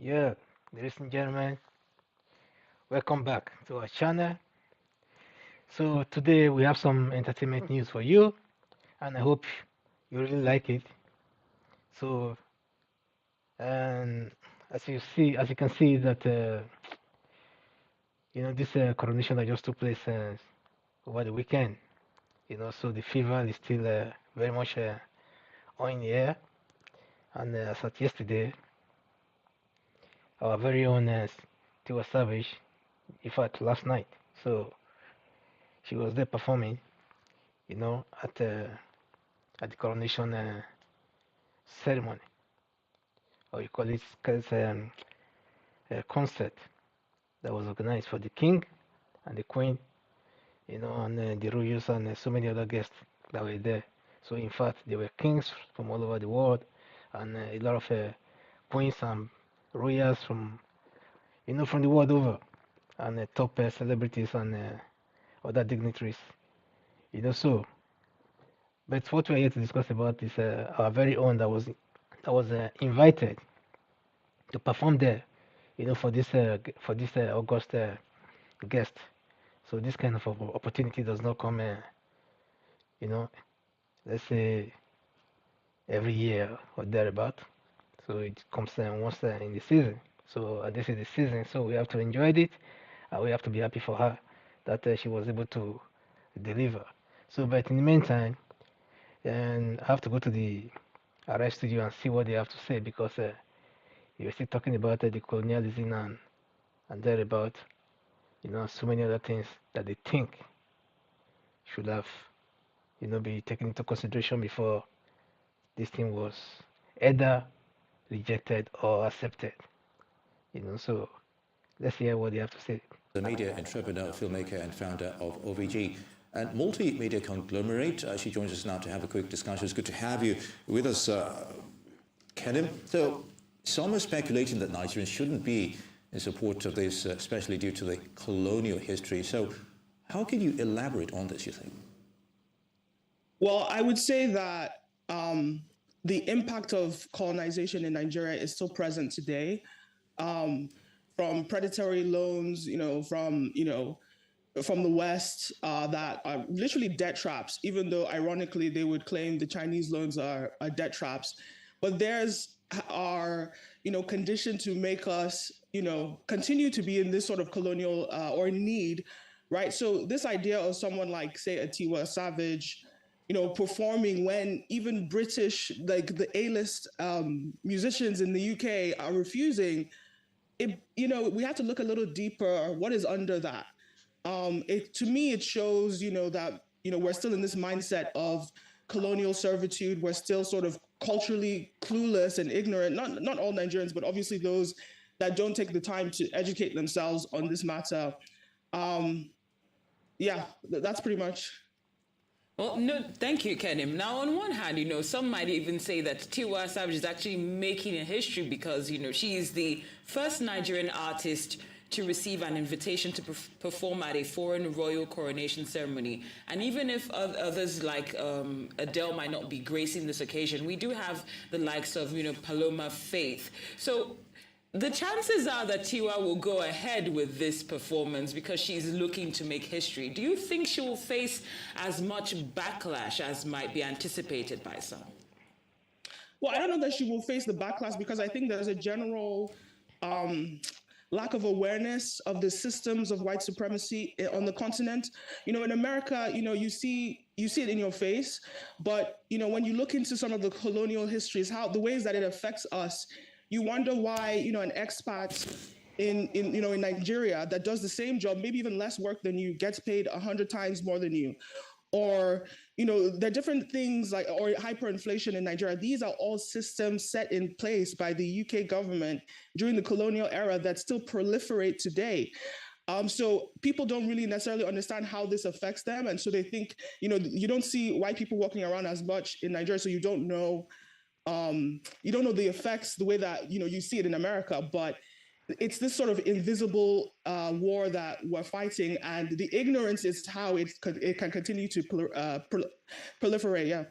Yeah, ladies and gentlemen, welcome back to our channel. So today we have some entertainment news for you, and I hope you really like it. So, and as you can see that this coronation that just took place over the weekend. So the fever is still very much on in the air. And as at yesterday, our very own Tiwa Savage, in fact last night. So she was there performing, at the coronation ceremony, or you call it a concert that was organized for the king and the queen, and the royals and so many other guests that were there. So in fact, there were kings from all over the world and a lot of queens and royals from from the world over, and top celebrities and other dignitaries. So. But what we're here to discuss about is our very own that was invited to perform there, for this August guest. So this kind of opportunity does not come, you know, let's say every year or thereabout. So it comes once in the season. So this is the season, so we have to enjoy it. We have to be happy for her that she was able to deliver. So, but in the meantime, and I have to go to the arrest studio and see what they have to say because you're still talking about the colonialism and thereabout, so many other things that they think should have, be taken into consideration before this thing was either rejected or accepted. So let's hear what they have to say. The media entrepreneur, filmmaker, and founder of OVG, and multimedia conglomerate. She joins us now to have a quick discussion. It's good to have you with us, Kenim. So, some are speculating that Nigerians shouldn't be in support of this, especially due to the colonial history. So, how can you elaborate on this, you think? Well, I would say that the impact of colonization in Nigeria is still present today. From predatory loans, from the West that are literally debt traps, even though ironically they would claim the Chinese loans are debt traps. But theirs are, conditioned to make us, continue to be in this sort of colonial or need, right? So this idea of someone like, say, a Tiwa Savage, performing when even British, like the A-list musicians in the UK are refusing, we have to look a little deeper. What is under that? To me, it shows, that, we're still in this mindset of colonial servitude. We're still sort of culturally clueless and ignorant. Not all Nigerians, but obviously those that don't take the time to educate themselves on this matter. That's pretty much. Well, no, thank you, Kenim. Now, on one hand, some might even say that Tiwa Savage is actually making a history because, she is the first Nigerian artist to receive an invitation to perform at a foreign royal coronation ceremony. And even if others like Adele might not be gracing this occasion, we do have the likes of, Paloma Faith. So the chances are that Tiwa will go ahead with this performance because she's looking to make history. Do you think she will face as much backlash as might be anticipated by some? Well, I don't know that she will face the backlash because I think there's a general lack of awareness of the systems of white supremacy on the continent. In America, you see it in your face, but when you look into some of the colonial histories, how the ways that it affects us, you wonder why, an expat in Nigeria that does the same job, maybe even less work than you, gets paid 100 times more than you. Or, there are different things like, or hyperinflation in Nigeria. These are all systems set in place by the UK government during the colonial era that still proliferate today. So people don't really necessarily understand how this affects them. And so they think, you don't see white people walking around as much in Nigeria, so you don't know the effects the way that, you see it in America, but it's this sort of invisible war that we're fighting, and the ignorance is how it can continue to proliferate. Yeah.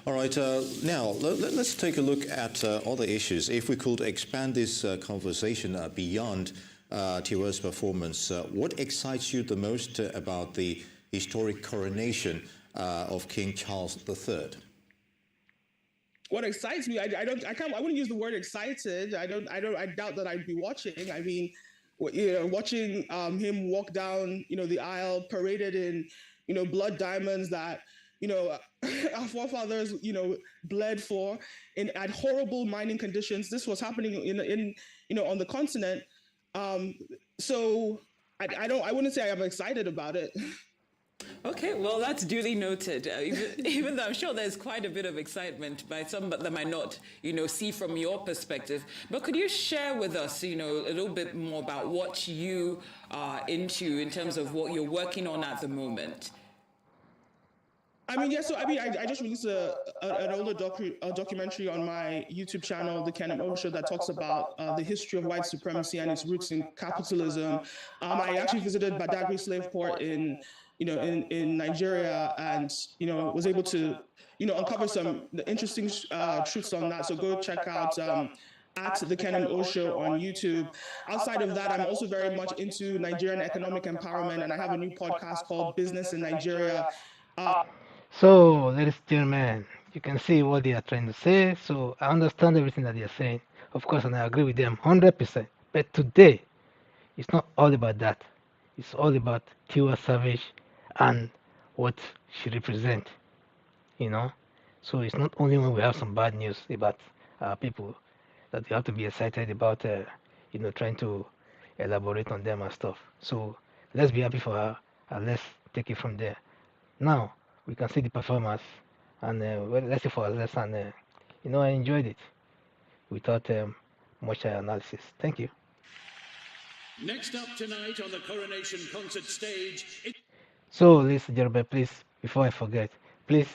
All right, now let's take a look at other issues. If we could expand this conversation beyond Tiwa's performance, what excites you the most about the historic coronation of King Charles III? What excites me, I wouldn't use the word excited. I doubt that I'd be watching. I mean, watching him walk down, the aisle, paraded in, blood diamonds that, our forefathers, bled for at horrible mining conditions. This was happening on the continent. So I wouldn't say I'm excited about it. Okay, well, that's duly noted. Even though I'm sure there's quite a bit of excitement by some, but that might not, see from your perspective. But could you share with us, a little bit more about what you are into in terms of what you're working on at the moment? I just released an older documentary on my YouTube channel, The Ken Show, that talks about the history of white supremacy and its roots in capitalism. I actually visited Badagry slave port in Nigeria, and was able to uncover some interesting truths on that. So go check out at the Ken Show on YouTube. Outside of that, I'm also very much into Nigerian economic empowerment, and I have a new podcast called Business in Nigeria. So, ladies and gentlemen, you can see what they are trying to say. So, I understand everything that they are saying, of course, and I agree with them 100%. But today, it's not all about that. It's all about Tiwa Savage and what she represents, you know. So, it's not only when we have some bad news about people that we have to be excited about, trying to elaborate on them and stuff. So, let's be happy for her and let's take it from there. Now we can see the performance, and let's see for ourselves. And I enjoyed it without much analysis. Thank you. Next up tonight on the coronation concert stage. So, ladies and gentlemen, please, before I forget, please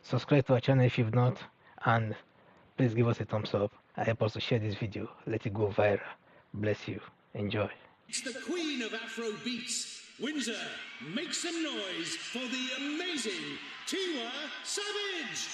subscribe to our channel if you've not, and please give us a thumbs up and help us to share this video. Let it go viral. Bless you. Enjoy. It's the queen of Afro beats. Windsor, make some noise for the amazing Tiwa Savage.